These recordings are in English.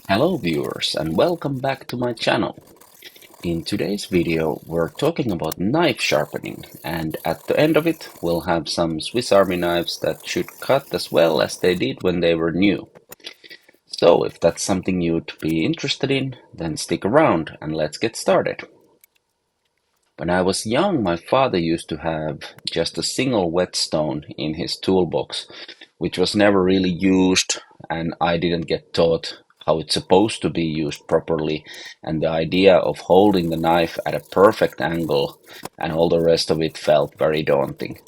Hello viewers and welcome back to my channel. In today's video we're talking about knife sharpening, and at the end of it we'll have some Swiss Army knives that should cut as well as they did when they were new. So if that's something you'd be interested in, then stick around and let's get started. When I was young, my father used to have just a single whetstone in his toolbox, which was never really used, and I didn't get taught how it's supposed to be used properly, and the idea of holding the knife at a perfect angle and all the rest of it felt very daunting.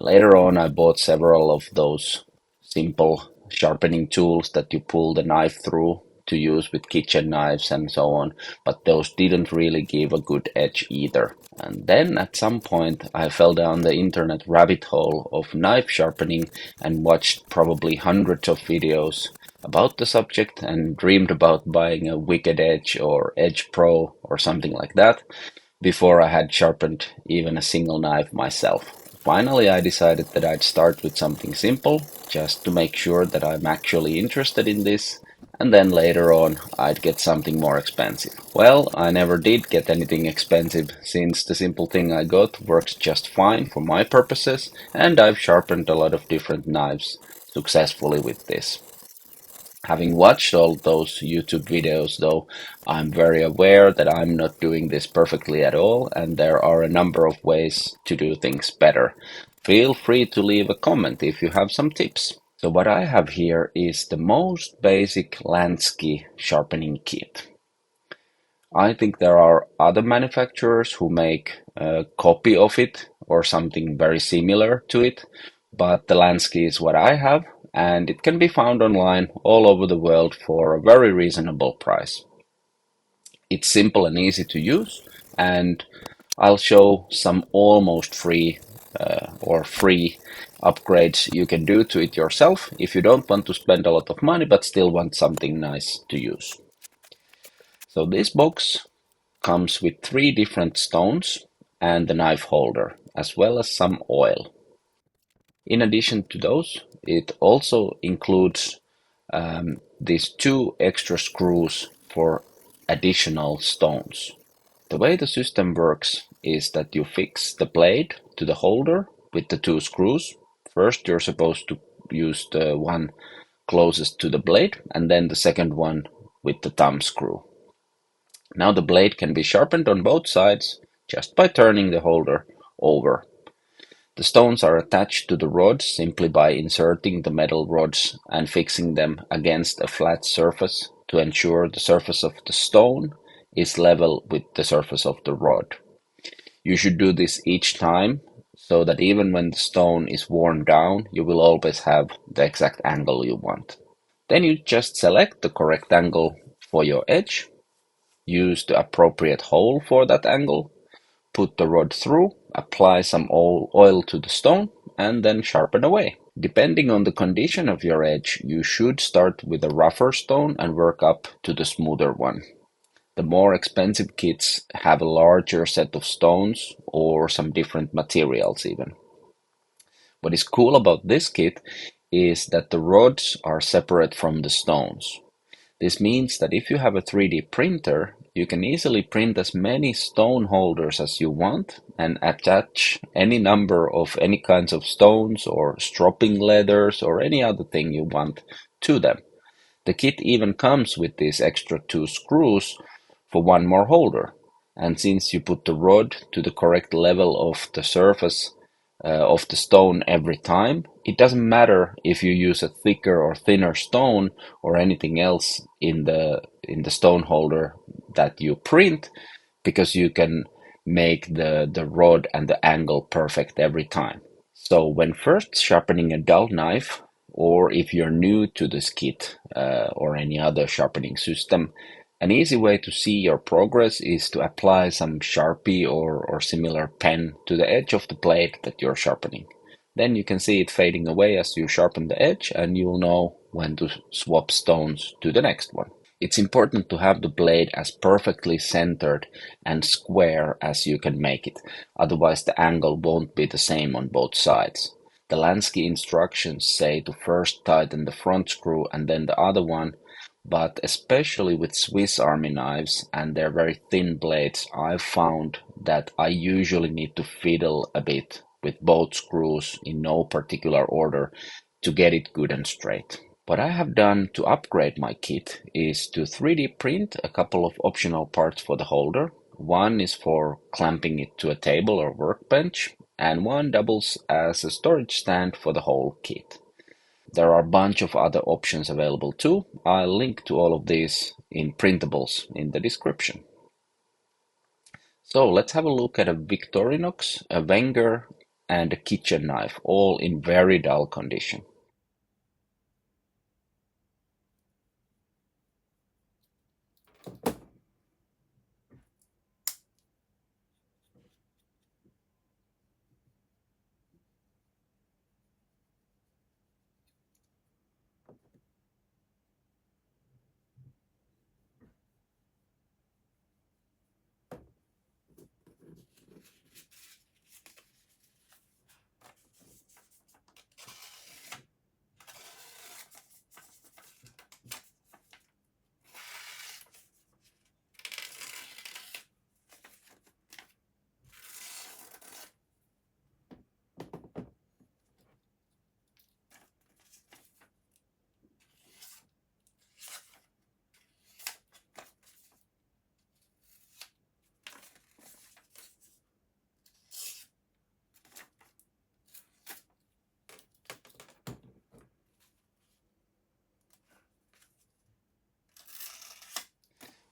Later on, I bought several of those simple sharpening tools that you pull the knife through to use with kitchen knives and so on, but those didn't really give a good edge either. And then at some point, I fell down the internet rabbit hole of knife sharpening and watched probably hundreds of videos about the subject and dreamed about buying a Wicked Edge or Edge Pro or something like that before I had sharpened even a single knife myself. Finally, I decided that I'd start with something simple, just to make sure that I'm actually interested in this, and then later on I'd get something more expensive. Well, I never did get anything expensive, since the simple thing I got works just fine for my purposes, and I've sharpened a lot of different knives successfully with this. Having watched all those YouTube videos, though, I'm very aware that I'm not doing this perfectly at all, and there are a number of ways to do things better. Feel free to leave a comment if you have some tips. So what I have here is the most basic Lansky sharpening kit. I think there are other manufacturers who make a copy of it or something very similar to it, but the Lansky is what I have, and it can be found online all over the world for a very reasonable price. It's simple and easy to use, and I'll show some almost free or free upgrades you can do to it yourself if you don't want to spend a lot of money but still want something nice to use. So this box comes with 3 different stones and the knife holder, as well as some oil. In addition to those, it also includes these 2 extra screws for additional stones. The way the system works is that you fix the blade to the holder with the 2 screws. First, you're supposed to use the one closest to the blade, and then the second one with the thumb screw. Now the blade can be sharpened on both sides just by turning the holder over. The stones are attached to the rods simply by inserting the metal rods and fixing them against a flat surface to ensure the surface of the stone is level with the surface of the rod. You should do this each time so that even when the stone is worn down, you will always have the exact angle you want. Then you just select the correct angle for your edge. Use the appropriate hole for that angle, put the rod through, apply some oil to the stone, and then sharpen away. Depending on the condition of your edge, you should start with a rougher stone and work up to the smoother one. The more expensive kits have a larger set of stones or some different materials even. What is cool about this kit is that the rods are separate from the stones. This means that if you have a 3D printer, you can easily print as many stone holders as you want and attach any number of any kinds of stones or stropping leathers or any other thing you want to them. The kit even comes with these extra 2 screws for one more holder. And since you put the rod to the correct level of the surface of the stone every time, it doesn't matter if you use a thicker or thinner stone or anything else in the stone holder that you print, because you can make the rod and the angle perfect every time. So when first sharpening a dull knife, or if you're new to this kit or any other sharpening system, an easy way to see your progress is to apply some Sharpie or similar pen to the edge of the blade that you're sharpening. Then you can see it fading away as you sharpen the edge, and you'll know when to swap stones to the next one. It's important to have the blade as perfectly centered and square as you can make it, otherwise the angle won't be the same on both sides. The Lansky instructions say to first tighten the front screw and then the other one, but especially with Swiss Army knives and their very thin blades, I've found that I usually need to fiddle a bit with both screws in no particular order to get it good and straight. What I have done to upgrade my kit is to 3D print a couple of optional parts for the holder. One is for clamping it to a table or workbench, and one doubles as a storage stand for the whole kit. There are a bunch of other options available too. I'll link to all of these in printables in the description. So let's have a look at a Victorinox, a Wenger, and a kitchen knife, all in very dull condition.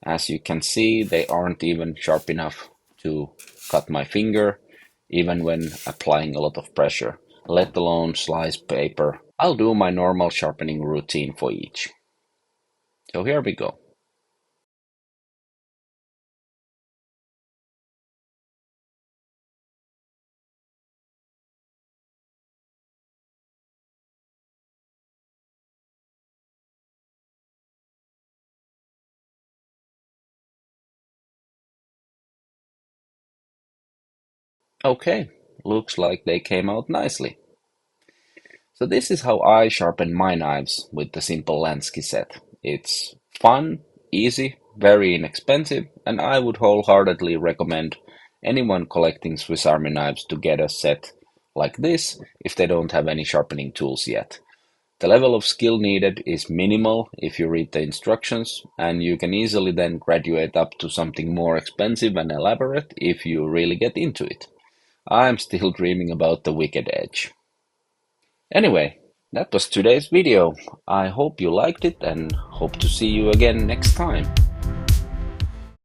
As you can see, they aren't even sharp enough to cut my finger, even when applying a lot of pressure, let alone slice paper. I'll do my normal sharpening routine for each. So here we go. Okay, looks like they came out nicely. So this is how I sharpen my knives with the simple Lansky set. It's fun, easy, very inexpensive, and I would wholeheartedly recommend anyone collecting Swiss Army knives to get a set like this if they don't have any sharpening tools yet. The level of skill needed is minimal if you read the instructions, and you can easily then graduate up to something more expensive and elaborate if you really get into it. I'm still dreaming about the Wicked Edge. Anyway, that was today's video. I hope you liked it and hope to see you again next time.